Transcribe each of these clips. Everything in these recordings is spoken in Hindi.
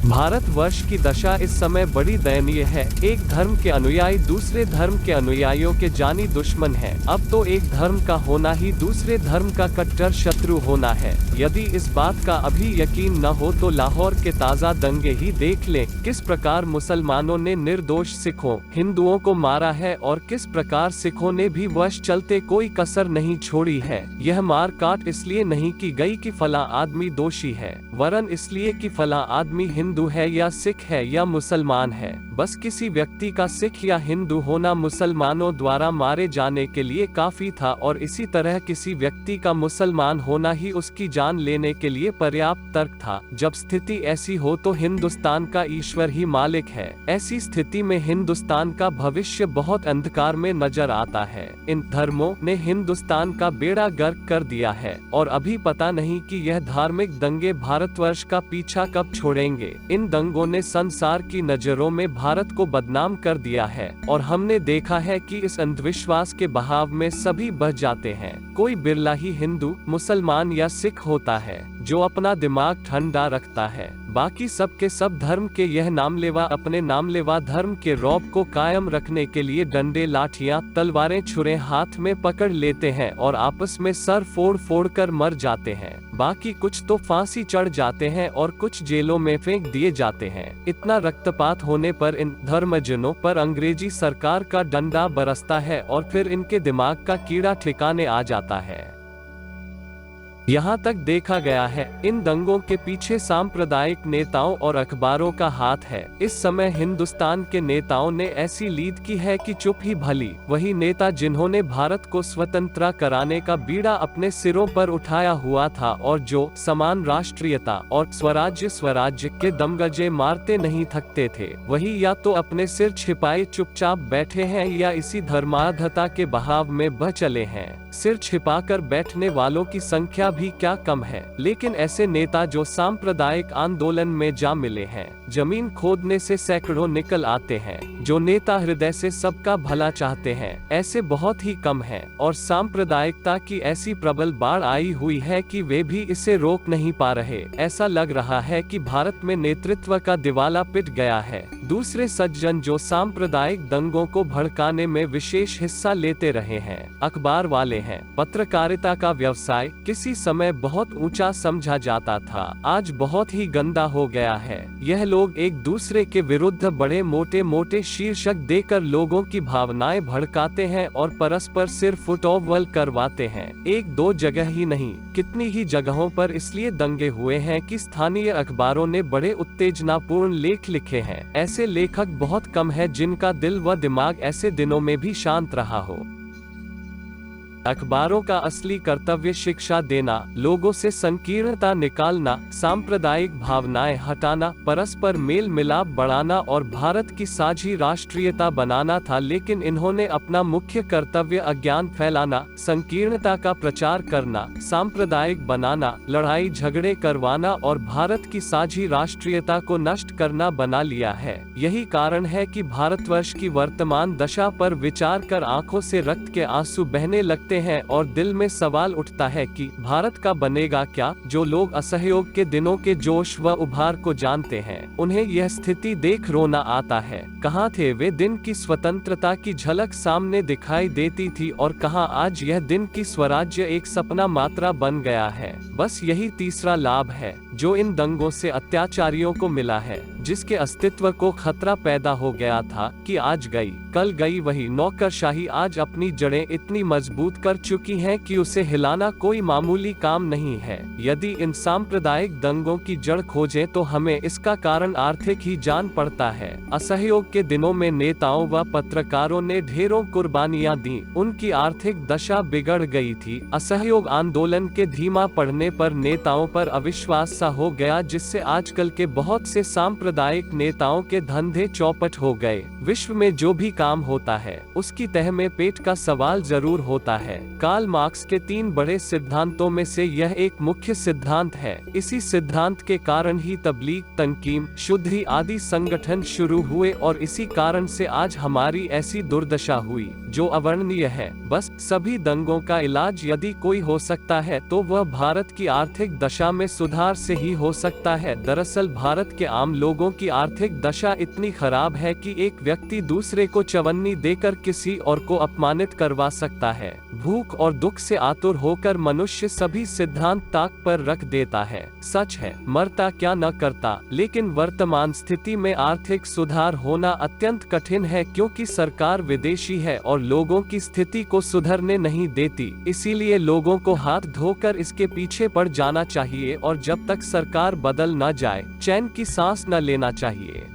भारतवर्ष की दशा इस समय बड़ी दयनीय है। एक धर्म के अनुयायी दूसरे धर्म के अनुयायियों के जानी दुश्मन हैं। अब तो एक धर्म का होना ही दूसरे धर्म का कट्टर शत्रु होना है। यदि इस बात का अभी यकीन न हो तो लाहौर के ताज़ा दंगे ही देख लें। किस प्रकार मुसलमानों ने निर्दोष सिखों, हिंदुओं को मारा है और किस प्रकार सिखों ने भी वश चलते कोई कसर नहीं छोड़ी है। यह मार काट इसलिए नहीं की गई कि फला आदमी दोषी है, वरन इसलिए कि फला आदमी हिंदू है या सिख है या मुसलमान है। बस किसी व्यक्ति का सिख या हिंदू होना मुसलमानों द्वारा मारे जाने के लिए काफी था और इसी तरह किसी व्यक्ति का मुसलमान होना ही उसकी जान लेने के लिए पर्याप्त तर्क था। जब स्थिति ऐसी हो तो हिंदुस्तान का ईश्वर ही मालिक है। ऐसी स्थिति में हिंदुस्तान का भविष्य बहुत अंधकार में नजर आता है। इन धर्मों ने हिंदुस्तान का बेड़ा गर्क कर दिया है और अभी पता नहीं कि यह धार्मिक दंगे भारतवर्ष का पीछा कब छोड़ेंगे। इन दंगों ने संसार की नजरों में भारत को बदनाम कर दिया है और हमने देखा है कि इस अंधविश्वास के बहाव में सभी बह जाते हैं। कोई बिरला ही हिंदू, मुसलमान या सिख होता है जो अपना दिमाग ठंडा रखता है। बाकी सब के सब धर्म के यह नामलेवा अपने नामलेवा धर्म के रौब को कायम रखने के लिए डंडे, लाठियां, तलवारें, छुरे हाथ में पकड़ लेते हैं और आपस में सर फोड़ फोड़ कर मर जाते हैं। बाकी कुछ तो फांसी चढ़ जाते हैं और कुछ जेलों में फेंक दिए जाते हैं। इतना रक्तपात होने पर इन धर्मजनों पर अंग्रेजी सरकार का डंडा बरसता है और फिर इनके दिमाग का कीड़ा ठिकाने आ जाता है। यहाँ तक देखा गया है इन दंगों के पीछे सांप्रदायिक नेताओं और अखबारों का हाथ है। इस समय हिंदुस्तान के नेताओं ने ऐसी लीद की है कि चुप ही भली। वही नेता जिन्होंने भारत को स्वतंत्र कराने का बीड़ा अपने सिरों पर उठाया हुआ था और जो समान राष्ट्रीयता और स्वराज्य के दमगजे मारते नहीं थकते थे, वही या तो अपने सिर छिपाए चुपचाप बैठे हैं या इसी धर्माधता के बहाव में बह चले हैं। सिर छिपाकर बैठने वालों की संख्या भी क्या कम है, लेकिन ऐसे नेता जो सांप्रदायिक आंदोलन में जा मिले हैं, जमीन खोदने से सैकड़ों निकल आते हैं, जो नेता हृदय से सबका भला चाहते हैं, ऐसे बहुत ही कम हैं और सांप्रदायिकता की ऐसी प्रबल बाढ़ आई हुई है कि वे भी इसे रोक नहीं पा रहे। ऐसा लग रहा है कि भारत में नेतृत्व का दिवाला पिट गया है। दूसरे सज्जन जो सांप्रदायिक दंगों को भड़काने में विशेष हिस्सा लेते रहे हैं, अखबार वाले हैं। पत्रकारिता का व्यवसाय किसी समय बहुत ऊंचा समझा जाता था, आज बहुत ही गंदा हो गया है। यह लोग एक दूसरे के विरुद्ध बड़े मोटे मोटे शीर्षक देकर लोगों की भावनाएं भड़काते हैं और परस्पर सिर फुटबॉल करवाते हैं। एक दो जगह ही नहीं, कितनी ही जगहों पर इसलिए दंगे हुए हैं कि स्थानीय अखबारों ने बड़े उत्तेजनापूर्ण लेख लिखे हैं। ऐसे लेखक बहुत कम है जिनका दिल व दिमाग ऐसे दिनों में भी शांत रहा हो। अखबारों का असली कर्तव्य शिक्षा देना, लोगों से संकीर्णता निकालना, सांप्रदायिक भावनाएं हटाना, परस्पर मेल मिलाप बढ़ाना और भारत की साझी राष्ट्रीयता बनाना था। लेकिन इन्होंने अपना मुख्य कर्तव्य अज्ञान फैलाना, संकीर्णता का प्रचार करना, सांप्रदायिक बनाना, लड़ाई झगड़े करवाना और भारत की साझी राष्ट्रीयता को नष्ट करना बना लिया है। यही कारण है कि भारतवर्ष की वर्तमान दशा पर विचार कर आंखों से रक्त के आंसू बहने लगते हैं और दिल में सवाल उठता है कि भारत का बनेगा क्या। जो लोग असहयोग के दिनों के जोश व उभार को जानते हैं, उन्हें यह स्थिति देख रोना आता है। कहाँ थे वे दिन की स्वतंत्रता की झलक सामने दिखाई देती थी और कहाँ आज यह दिन की स्वराज्य एक सपना मात्रा बन गया है। बस यही तीसरा लाभ है जो इन दंगों से अत्याचारियों को मिला है, जिसके अस्तित्व को खतरा पैदा हो गया था कि आज गई कल गई वही नौकरशाही आज अपनी जड़ें इतनी मजबूत कर चुकी हैं कि उसे हिलाना कोई मामूली काम नहीं है। यदि इन सांप्रदायिक दंगों की जड़ खोजें तो हमें इसका कारण आर्थिक ही जान पड़ता है। असहयोग के दिनों में नेताओं व पत्रकारों ने ढेरों कुर्बानियां दी, उनकी आर्थिक दशा बिगड़ गई थी। असहयोग आंदोलन के धीमा पड़ने पर नेताओं पर अविश्वास सा हो गया, जिससे आजकल के बहुत से सांप्रदायिक नेताओं के धंधे चौपट हो गए। विश्व में जो भी काम होता है उसकी तह में पेट का सवाल जरूर होता है। कार्ल मार्क्स के 3 बड़े सिद्धांतों में से यह एक मुख्य सिद्धांत है। इसी सिद्धांत के कारण ही तबलीग, तंकीम, शुद्धि आदि संगठन शुरू हुए और इसी कारण से आज हमारी ऐसी दुर्दशा हुई जो अवर्णनीय है। बस सभी दंगों का इलाज यदि कोई हो सकता है तो वह भारत की आर्थिक दशा में सुधार से ही हो सकता है। दरअसल भारत के आम लोगों की आर्थिक दशा इतनी खराब है कि एक व्यक्ति दूसरे को चवन्नी देकर किसी और को अपमानित करवा सकता है। भूख और दुख से आतुर होकर मनुष्य सभी सिद्धांत ताक पर रख देता है। सच है, मरता क्या न करता, लेकिन वर्तमान स्थिति में आर्थिक सुधार होना अत्यंत कठिन है, क्योंकि सरकार विदेशी है और लोगों की स्थिति को सुधरने नहीं देती। इसीलिए लोगों को हाथ धोकर इसके पीछे पड़ जाना चाहिए और जब तक सरकार बदल न जाए चैन की सांस न लेना चाहिए।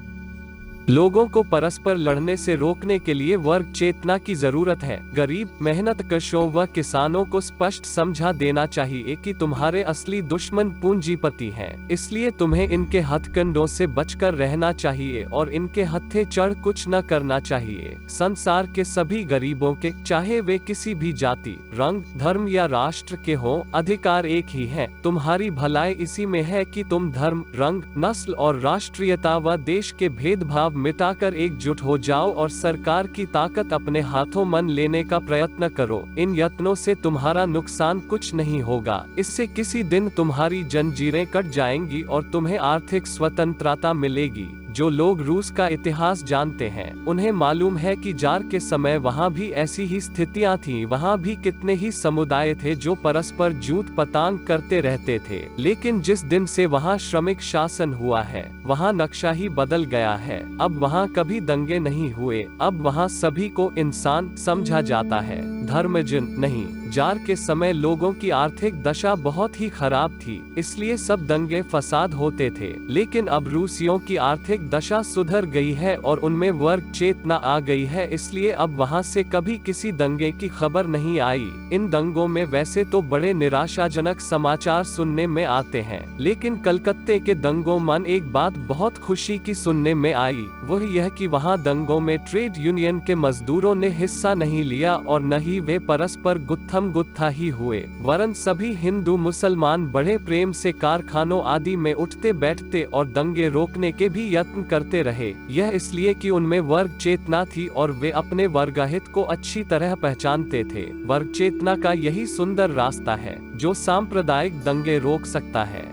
लोगों को परस्पर लड़ने से रोकने के लिए वर्ग चेतना की जरूरत है। गरीब, मेहनतकशों व किसानों को स्पष्ट समझा देना चाहिए कि तुम्हारे असली दुश्मन पूंजीपति हैं। इसलिए तुम्हें इनके हथकंडों से बचकर रहना चाहिए और इनके हत्थे चढ़ कुछ न करना चाहिए। संसार के सभी गरीबों के, चाहे वे किसी भी जाति, रंग, धर्म या राष्ट्र के हों, अधिकार एक ही है। तुम्हारी भलाई इसी में है कि तुम धर्म, रंग, नस्ल और राष्ट्रीयता व देश के भेदभाव मिटाकर एकजुट हो जाओ और सरकार की ताकत अपने हाथों मन लेने का प्रयत्न करो। इन यत्नों से तुम्हारा नुकसान कुछ नहीं होगा। इससे किसी दिन तुम्हारी जंजीरें कट जाएंगी और तुम्हें आर्थिक स्वतंत्रता मिलेगी। जो लोग रूस का इतिहास जानते हैं उन्हें मालूम है कि जार के समय वहाँ भी ऐसी ही स्थितियाँ थीं। वहाँ भी कितने ही समुदाय थे जो परस्पर जूत पतांग करते रहते थे, लेकिन जिस दिन से वहाँ श्रमिक शासन हुआ है वहाँ नक्शा ही बदल गया है। अब वहाँ कभी दंगे नहीं हुए। अब वहाँ सभी को इंसान समझा जाता है, धर्मजन नहीं। जार के समय लोगों की आर्थिक दशा बहुत ही खराब थी, इसलिए सब दंगे फसाद होते थे। लेकिन अब रूसियों की आर्थिक दशा सुधर गई है और उनमें वर्ग चेतना आ गई है, इसलिए अब वहां से कभी किसी दंगे की खबर नहीं आई। इन दंगों में वैसे तो बड़े निराशाजनक समाचार सुनने में आते हैं, लेकिन कलकत्ते के दंगों में एक बात बहुत खुशी की सुनने में आई। वह यह कि वहां दंगों में ट्रेड यूनियन के मजदूरों ने हिस्सा नहीं लिया और न ही वे परस्पर गुत्थम गुत्था ही हुए, वरन सभी हिंदू मुसलमान बड़े प्रेम से कारखानों आदि में उठते बैठते और दंगे रोकने के भी यत्न करते रहे। यह इसलिए कि उनमें वर्ग चेतना थी और वे अपने वर्गहित को अच्छी तरह पहचानते थे। वर्ग चेतना का यही सुंदर रास्ता है जो सांप्रदायिक दंगे रोक सकता है।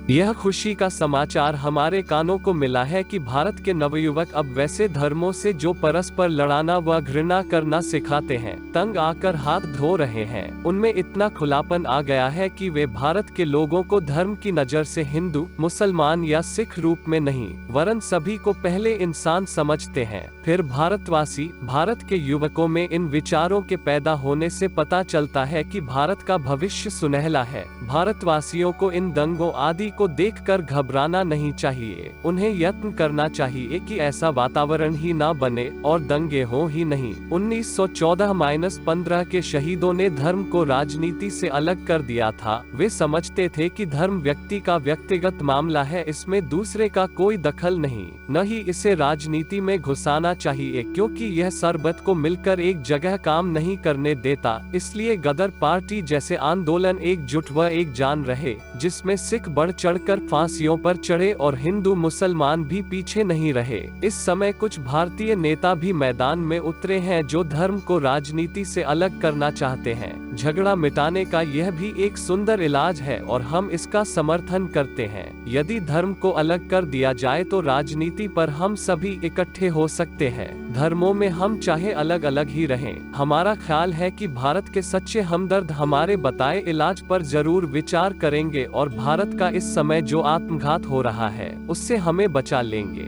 यह खुशी का समाचार हमारे कानों को मिला है कि भारत के नवयुवक अब वैसे धर्मों से जो परस्पर लड़ाना व घृणा करना सिखाते हैं, तंग आकर हाथ धो रहे हैं। उनमें इतना खुलापन आ गया है कि वे भारत के लोगों को धर्म की नजर से हिंदू, मुसलमान या सिख रूप में नहीं, वरन सभी को पहले इंसान समझते हैं। फिर भारतवासी, भारत के युवकों में इन विचारों के पैदा होने से पता चलता है कि भारत का भविष्य सुनहला है। भारतवासियों को इन दंगों आदि को देखकर घबराना नहीं चाहिए। उन्हें यत्न करना चाहिए कि ऐसा वातावरण ही ना बने और दंगे हो ही नहीं। 1914-15 के शहीदों ने धर्म को राजनीति से अलग कर दिया था। वे समझते थे कि धर्म व्यक्ति का व्यक्तिगत मामला है, इसमें दूसरे का कोई दखल नहीं, न ही इसे राजनीति में घुसाना चाहिए, क्योंकि यह सरबत को मिलकर एक जगह काम नहीं करने देता। इसलिए गदर पार्टी जैसे आंदोलन एकजुट व एक जान रहे, जिसमें सिख बढ़ चढ़कर फांसियों पर चढ़े और हिंदू मुसलमान भी पीछे नहीं रहे। इस समय कुछ भारतीय नेता भी मैदान में उतरे हैं जो धर्म को राजनीति से अलग करना चाहते हैं। झगड़ा मिटाने का यह भी एक सुंदर इलाज है और हम इसका समर्थन करते हैं। यदि धर्म को अलग कर दिया जाए तो राजनीति पर हम सभी इकट्ठे हो सकते हैं। धर्मों में हम चाहे अलग अलग ही रहें, हमारा ख्याल है कि भारत के सच्चे हमदर्द हमारे बताए इलाज पर जरूर विचार करेंगे और भारत का इस समय जो आत्मघात हो रहा है उससे हमें बचा लेंगे।